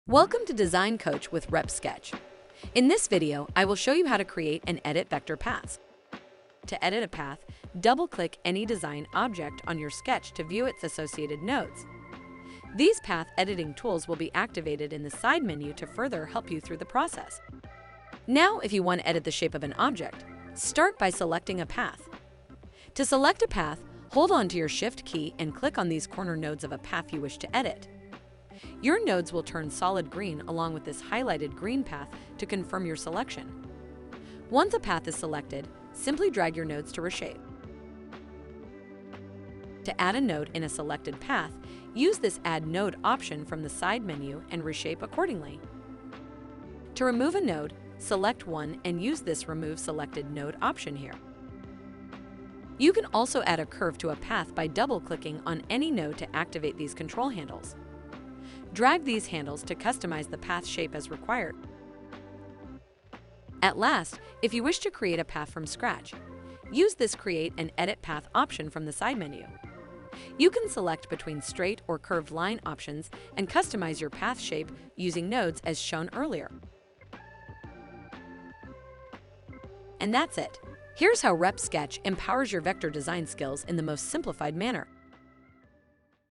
Welcome to Design Coach with Repsketch. In this video, I will show you how to create and edit vector paths. To edit a path, double-click any design object on your sketch to view its associated nodes. These path editing tools will be activated in the side menu to further help you through the process. Now, if you want to edit the shape of an object, start by selecting a path. To select a path, hold on to your Shift key and click on these corner nodes of a path you wish to edit. Your nodes will turn solid green along with this highlighted green path to confirm your selection. Once a path is selected, simply drag your nodes to reshape. To add a node in a selected path, use this Add Node option from the side menu and reshape accordingly. To remove a node, select one and use this Remove Selected Node option here. You can also add a curve to a path by double-clicking on any node to activate these control handles. Drag these handles to customize the path shape as required. At last, if you wish to create a path from scratch, use this Create and Edit Path option from the side menu. You can select between straight or curved line options and customize your path shape using nodes as shown earlier. And that's it. Here's how Repsketch empowers your vector design skills in the most simplified manner.